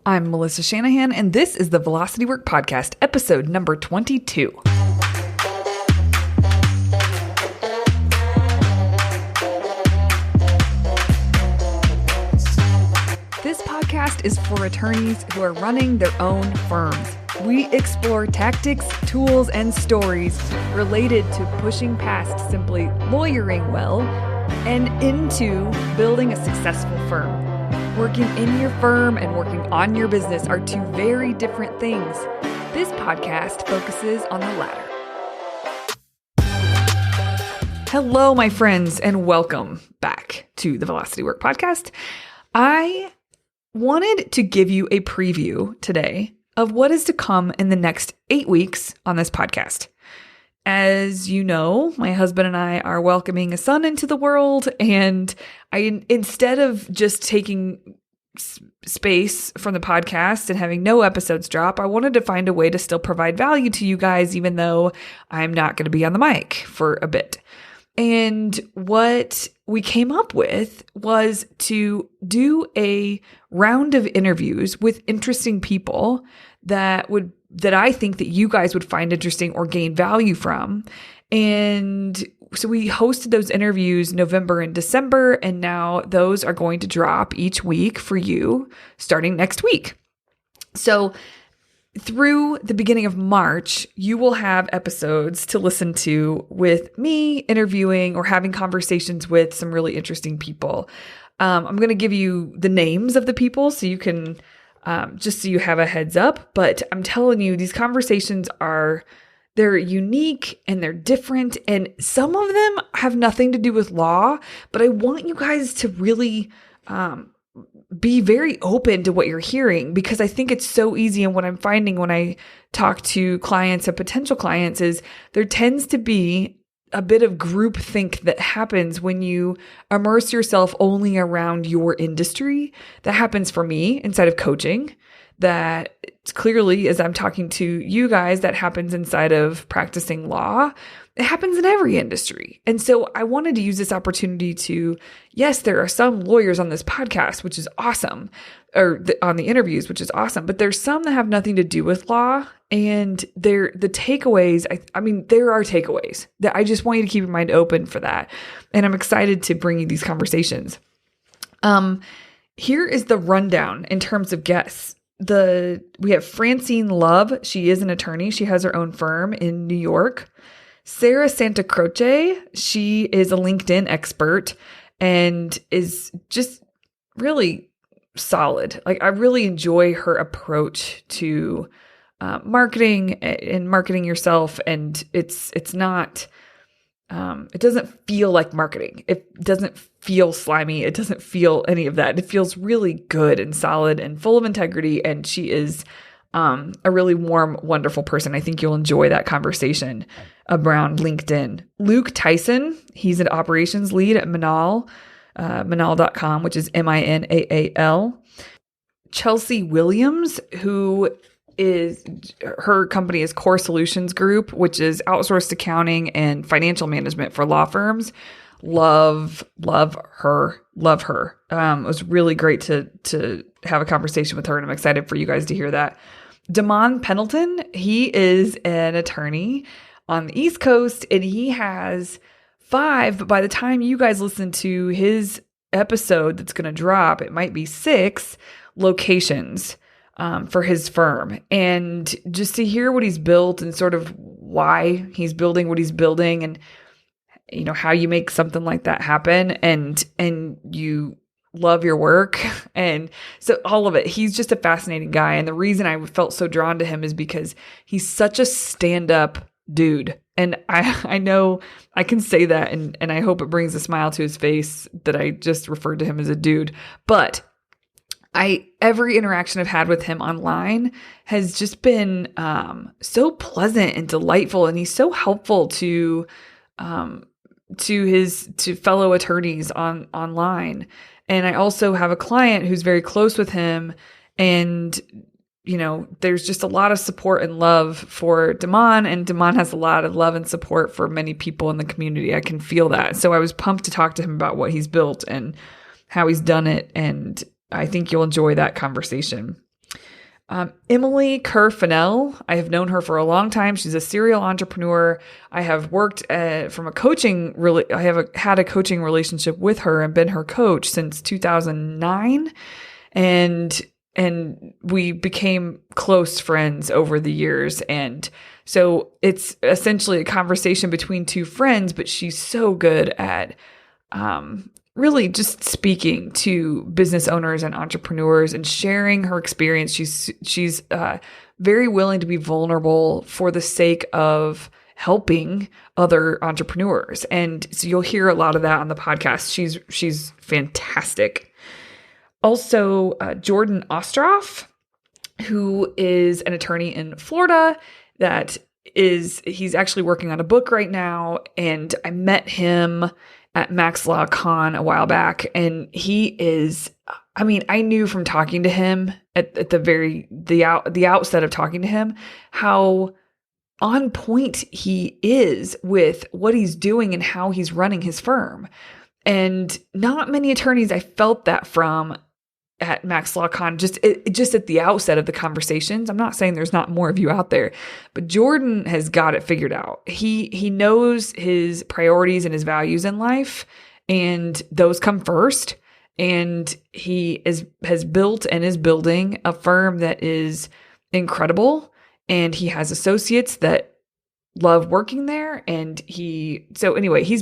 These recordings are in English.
I'm Melissa Shanahan, and this is the Velocity Work Podcast, episode number 22. This podcast is for attorneys who are running their own firms. We explore tactics, tools, and stories related to pushing past simply lawyering well and into building a successful firm. Working in your firm and working on your business are two very different things. This podcast focuses on the latter. Hello, my friends, and welcome back to the Velocity Work Podcast. I wanted to give you a preview today of what is to come in the next 8 weeks on this podcast. As you know, my husband and I are welcoming a son into the world, and instead of just taking space from the podcast and having no episodes drop, I wanted to find a way to still provide value to you guys, even though I'm not going to be on the mic for a bit. And what we came up with was to do a round of interviews with interesting people that I think that you guys would find interesting or gain value from. And so we hosted those interviews November and December, and now those are going to drop each week for you starting next week. So through the beginning of March, you will have episodes to listen to with me interviewing or having conversations with some really interesting people. I'm going to give you the names of the people so you can just so you have a heads up. But I'm telling you, these conversations they're unique and they're different. And some of them have nothing to do with law, but I want you guys to really be very open to what you're hearing, because I think it's so easy. And what I'm finding when I talk to clients and potential clients is there tends to be a bit of groupthink that happens when you immerse yourself only around your industry. That happens for me inside of coaching. That clearly, as I'm talking to you guys, that happens inside of practicing law. It happens in every industry. And so I wanted to use this opportunity to, yes, there are some lawyers on this podcast, which is awesome, or on the interviews, which is awesome, but there's some that have nothing to do with law. And the takeaways, I mean, there are takeaways that I just want you to keep your mind open for that. And I'm excited to bring you these conversations. Here is the rundown in terms of guests. We have Francine Love. She is an attorney. She has her own firm in New York. Sarah Santa Croce. She is a LinkedIn expert and is just really solid. Like, I really enjoy her approach to marketing and marketing yourself. And it's not, it doesn't feel like marketing. It doesn't feel slimy. It doesn't feel any of that. It feels really good and solid and full of integrity. And she is a really warm, wonderful person. I think you'll enjoy that conversation around LinkedIn. Luke Tyson, he's an operations lead at Manal, Manal.com, which is Minaal. Chelsea Williams, her company is Core Solutions Group, which is outsourced accounting and financial management for law firms. Love her. It was really great to have a conversation with her, and I'm excited for you guys to hear that. Damon Pendleton, he is an attorney on the East Coast, and he has 5, but by the time you guys listen to his episode that's going to drop, it might be 6 locations for his firm. And just to hear what he's built and sort of why he's building what he's building, and you know, how you make something like that happen, and you love your work. And so all of it, he's just a fascinating guy. And the reason I felt so drawn to him is because he's such a stand-up dude. And I know I can say that, and I hope it brings a smile to his face that I just referred to him as a dude. But every interaction I've had with him online has just been so pleasant and delightful, and he's so helpful to fellow attorneys online. And I also have a client who's very close with him, and you know, there's just a lot of support and love for Damon, and Damon has a lot of love and support for many people in the community. I can feel that. So I was pumped to talk to him about what he's built and how he's done it, and I think you'll enjoy that conversation. Emily Kerr Fennell, I have known her for a long time. She's a serial entrepreneur. I have worked from a coaching, I have had a coaching relationship with her and been her coach since 2009. And we became close friends over the years. And so it's essentially a conversation between two friends, but she's so good at really just speaking to business owners and entrepreneurs and sharing her experience. She's very willing to be vulnerable for the sake of helping other entrepreneurs. And so you'll hear a lot of that on the podcast. She's fantastic. Also, Jordan Ostroff, who is an attorney in Florida he's actually working on a book right now. And I met him at Max Law Con a while back. And I knew from talking to him at the outset of talking to him, how on point he is with what he's doing and how he's running his firm. And not many attorneys I felt that from at Max Law Con, just at the outset of the conversations. I'm not saying there's not more of you out there, but Jordan has got it figured out. He knows his priorities and his values in life, and those come first. And he has built and is building a firm that is incredible. And he has associates that love working there. And he's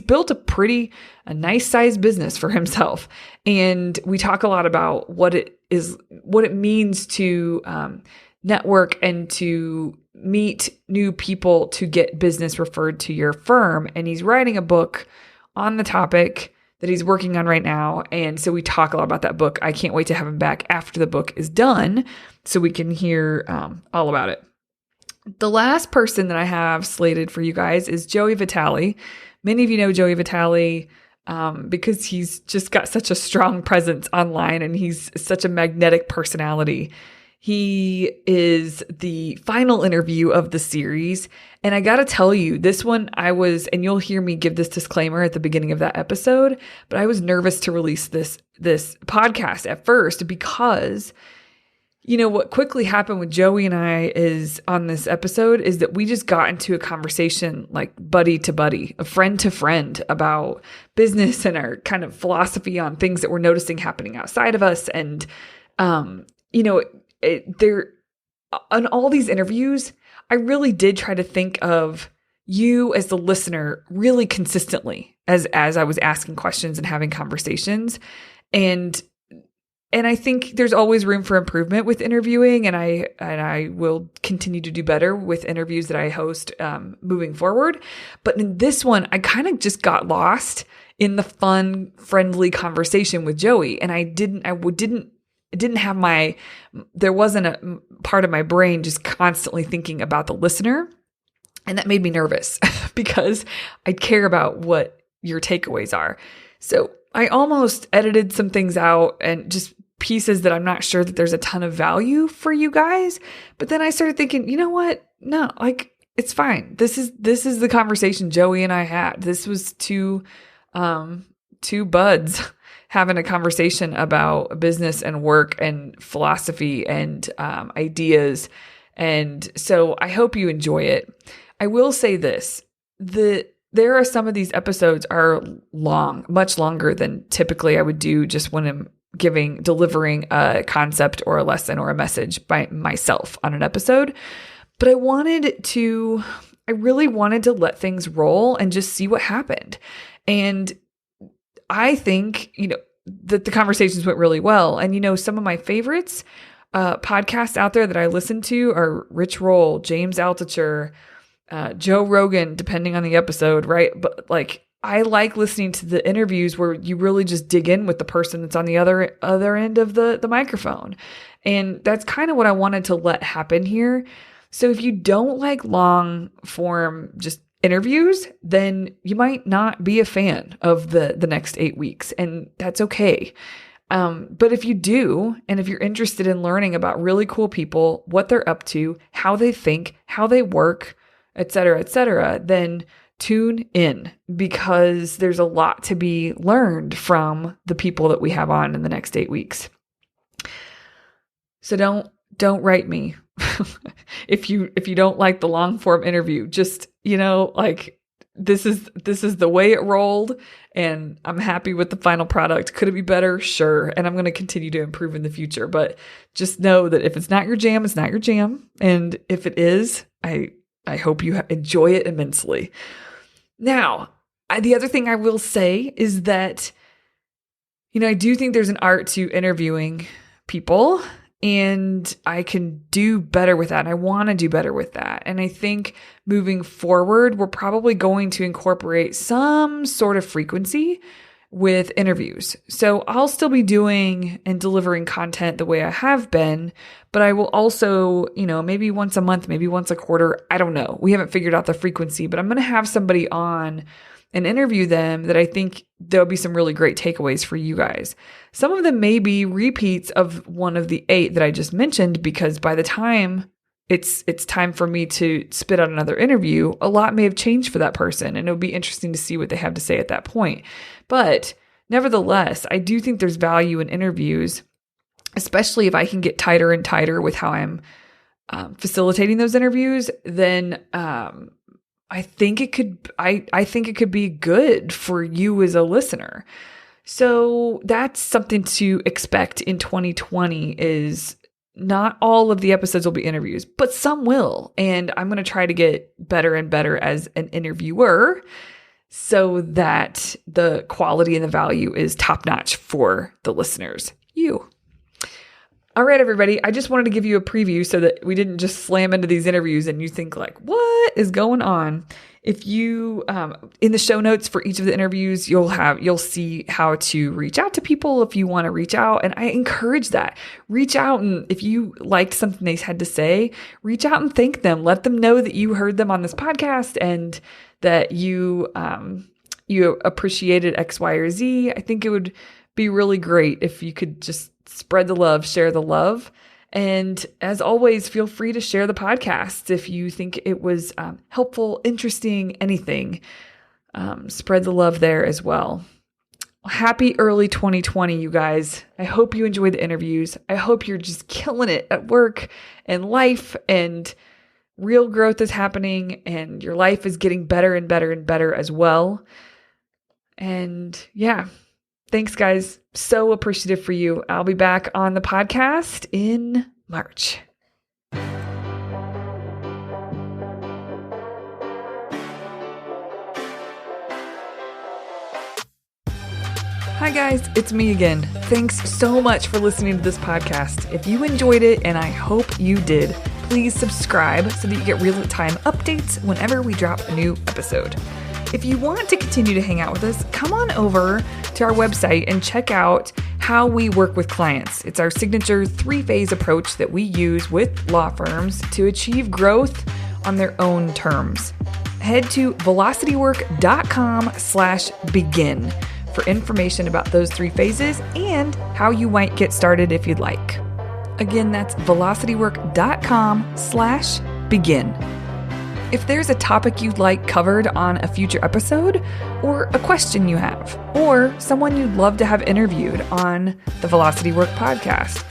built a nice sized business for himself. And we talk a lot about what it means to network and to meet new people to get business referred to your firm. And he's writing a book on the topic that he's working on right now. And so we talk a lot about that book. I can't wait to have him back after the book is done so we can hear all about it. The last person that I have slated for you guys is Joey Vitale. Many of you know Joey Vitale because he's just got such a strong presence online and he's such a magnetic personality. He is the final interview of the series. And I got to tell you, this one and you'll hear me give this disclaimer at the beginning of that episode, but I was nervous to release this podcast at first because what quickly happened with Joey and I is on this episode is that we just got into a conversation like buddy to buddy, a friend to friend about business and our kind of philosophy on things that we're noticing happening outside of us. And, there on all these interviews, I really did try to think of you as the listener really consistently as I was asking questions and having conversations. And I think there's always room for improvement with interviewing, and I will continue to do better with interviews that I host moving forward. But in this one, I kind of just got lost in the fun, friendly conversation with Joey, and there wasn't a part of my brain just constantly thinking about the listener, and that made me nervous because I care about what your takeaways are. So I almost edited some things out and just pieces that I'm not sure that there's a ton of value for you guys. But then I started thinking, you know what? No, it's fine. This is the conversation Joey and I had. This was two buds having a conversation about business and work and philosophy and ideas. And so I hope you enjoy it. I will say this, there are some of these episodes are long, much longer than typically I would do just when I'm delivering a concept or a lesson or a message by myself on an episode. But I really wanted to let things roll and just see what happened. And I think, that the conversations went really well. And, some of my favorites, podcasts out there that I listen to are Rich Roll, James Altucher, Joe Rogan, depending on the episode, right? But I like listening to the interviews where you really just dig in with the person that's on the other end of the microphone. And that's kind of what I wanted to let happen here. So if you don't like long form, just interviews, then you might not be a fan of the next 8 weeks, and that's okay. But if you do, and if you're interested in learning about really cool people, what they're up to, how they think, how they work, et cetera, then tune in because there's a lot to be learned from the people that we have on in the next 8 weeks. So don't don't write me if you don't like the long form interview. Just, like this is the way it rolled, and I'm happy with the final product. Could it be better? Sure. And I'm going to continue to improve in the future, but just know that if it's not your jam, it's not your jam. And if it is, I hope you enjoy it immensely. Now, the other thing I will say is that, I do think there's an art to interviewing people, and I can do better with that. And I want to do better with that. And I think moving forward, we're probably going to incorporate some sort of frequency with interviews. So I'll still be doing and delivering content the way I have been, but I will also, maybe once a month, maybe once a quarter. I don't know. We haven't figured out the frequency, but I'm going to have somebody on and interview them that I think there'll be some really great takeaways for you guys. Some of them may be repeats of one of the 8 that I just mentioned, because by the time it's time for me to spit out another interview, a lot may have changed for that person, and it'll be interesting to see what they have to say at that point. But nevertheless, I do think there's value in interviews, especially if I can get tighter and tighter with how I'm facilitating those interviews. Then I think it could be good for you as a listener. So that's something to expect in 2020 is not all of the episodes will be interviews, but some will. And I'm going to try to get better and better as an interviewer so that the quality and the value is top notch for the listeners, you. All right, everybody. I just wanted to give you a preview so that we didn't just slam into these interviews and you think like, what is going on? If you, in the show notes for each of the interviews, you'll see how to reach out to people if you want to reach out. And I encourage that. Reach out, and if you liked something they had to say, reach out and thank them. Let them know that you heard them on this podcast and that you appreciated X, Y, or Z. I think it would be really great if you could just spread the love, share the love. And as always, feel free to share the podcast if you think it was helpful, interesting, anything. Spread the love there as well. Happy early 2020, you guys. I hope you enjoy the interviews. I hope you're just killing it at work and life, and real growth is happening, and your life is getting better and better and better as well. And yeah. Thanks, guys. So appreciative for you. I'll be back on the podcast in March. Hi, guys. It's me again. Thanks so much for listening to this podcast. If you enjoyed it, and I hope you did, please subscribe so that you get real-time updates whenever we drop a new episode. If you want to continue to hang out with us, come on over to our website and check out how we work with clients. It's our signature 3-phase approach that we use with law firms to achieve growth on their own terms. Head to velocitywork.com/begin for information about those 3 phases and how you might get started if you'd like. Again, that's velocitywork.com/begin. If there's a topic you'd like covered on a future episode, or a question you have, or someone you'd love to have interviewed on the Velocity Work podcast,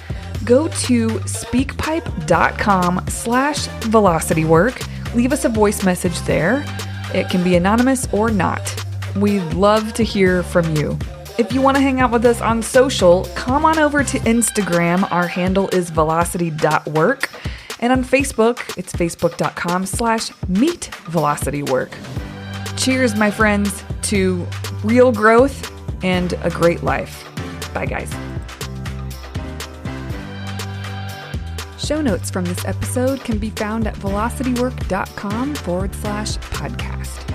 go to speakpipe.com/velocitywork. Leave us a voice message there. It can be anonymous or not. We'd love to hear from you. If you want to hang out with us on social, come on over to Instagram. Our handle is velocity.work. And on Facebook, it's facebook.com/meetvelocitywork. Cheers, my friends, to real growth and a great life. Bye, guys. Show notes from this episode can be found at velocitywork.com/podcast.